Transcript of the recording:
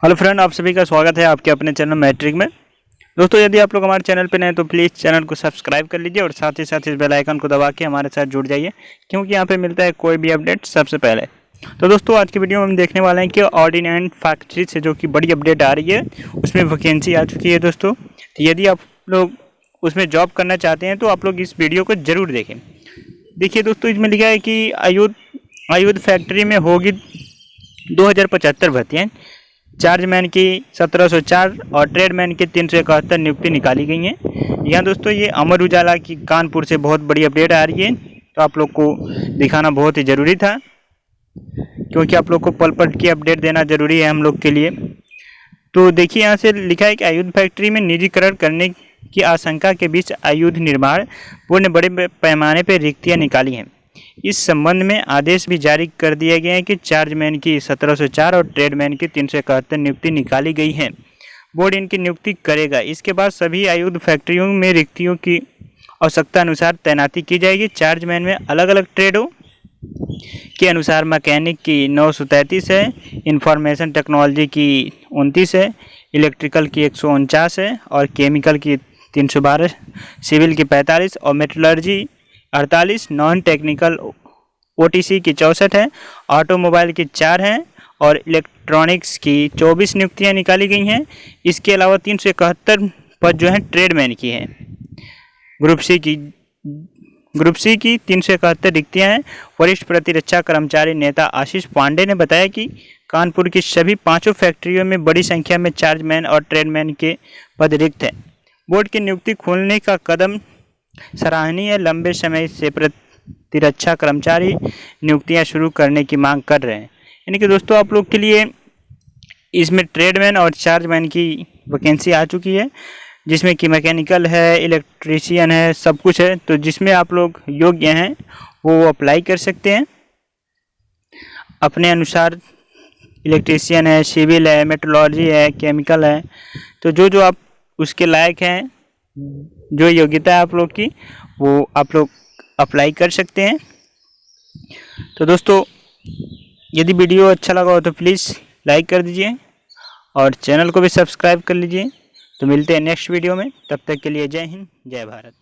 Hello friend, आप सभी का स्वागत है आपके अपने चैनल मैट्रिक में। दोस्तों, यदि आप लोग हमारे चैनल पर नए तो प्लीज़ चैनल को सब्सक्राइब कर लीजिए और साथ ही साथ इस बेल आइकन को दबा के हमारे साथ जुड़ जाइए, क्योंकि यहाँ पे मिलता है कोई भी अपडेट सबसे पहले। तो दोस्तों, आज की वीडियो में हम देखने वाले हैं कि ऑर्डिनेंस फैक्ट्री से जो कि बड़ी अपडेट आ रही है, उसमें वैकेंसी आ चुकी है दोस्तों। तो यदि आप लोग उसमें जॉब करना चाहते हैं तो आप लोग इस वीडियो को ज़रूर देखें। देखिए दोस्तों, इसमें लिखा है कि आयुध फैक्ट्री में होगी 2075 भर्तियाँ। चार्जमैन की 1704 और ट्रेडमैन की 371 नियुक्ति निकाली गई हैं। यहाँ दोस्तों, ये अमर उजाला की कानपुर से बहुत बड़ी अपडेट आ रही है, तो आप लोग को दिखाना बहुत ही ज़रूरी था, क्योंकि आप लोग को पल पल की अपडेट देना ज़रूरी है हम लोग के लिए। तो देखिए, यहाँ से लिखा है कि आयुध फैक्ट्री में निजीकरण करने की आशंका के बीच आयुध निर्माण बोर्ड ने बड़े पैमाने पर रिक्तियाँ निकाली हैं। इस संबंध में आदेश भी जारी कर दिए गए हैं कि चार्जमैन की 1704 और ट्रेडमैन की 371 नियुक्ति निकाली गई है। बोर्ड इनकी नियुक्ति करेगा। इसके बाद सभी आयुध फैक्ट्रियों में रिक्तियों की आवश्यकता अनुसार तैनाती की जाएगी। चार्जमैन में अलग अलग ट्रेडों के अनुसार मैकेनिक की 933 है, इंफॉर्मेशन टेक्नोलॉजी की 29 है, इलेक्ट्रिकल की 149 है और केमिकल की 312, सिविल की 45 और मेटलर्जी 48, नॉन टेक्निकल ओटीसी की 64 है, ऑटोमोबाइल की 4 हैं और इलेक्ट्रॉनिक्स की 24 नियुक्तियां निकाली गई हैं। इसके अलावा 371 पद जो हैं ट्रेडमैन की हैं। ग्रुप सी की 371 रिक्तियां हैं। वरिष्ठ प्रतिरक्षा कर्मचारी नेता आशीष पांडे ने बताया कि कानपुर की सभी 5 फैक्ट्रियों में बड़ी संख्या में चार्जमैन और ट्रेडमैन के पद रिक्त हैं। बोर्ड की नियुक्ति खोलने का कदम सराहनीय। लंबे समय से प्रतिरक्षा कर्मचारी नियुक्तियां शुरू करने की मांग कर रहे हैं। यानी कि दोस्तों, आप लोग के लिए इसमें ट्रेडमैन और चार्जमैन की वैकेंसी आ चुकी है, जिसमें कि मैकेनिकल है, इलेक्ट्रीशियन है, सब कुछ है। तो जिसमें आप लोग योग्य हैं वो अप्लाई कर सकते हैं अपने अनुसार। इलेक्ट्रीशियन है, सिविल है, मेट्रोलॉजी है, केमिकल है, तो जो आप उसके लायक हैं, जो योग्यता है आप लोग की, वो आप लोग अप्लाई कर सकते हैं। तो दोस्तों, यदि वीडियो अच्छा लगा हो तो प्लीज़ लाइक कर दीजिए और चैनल को भी सब्सक्राइब कर लीजिए। तो मिलते हैं नेक्स्ट वीडियो में, तब तक के लिए जय हिंद, जय भारत।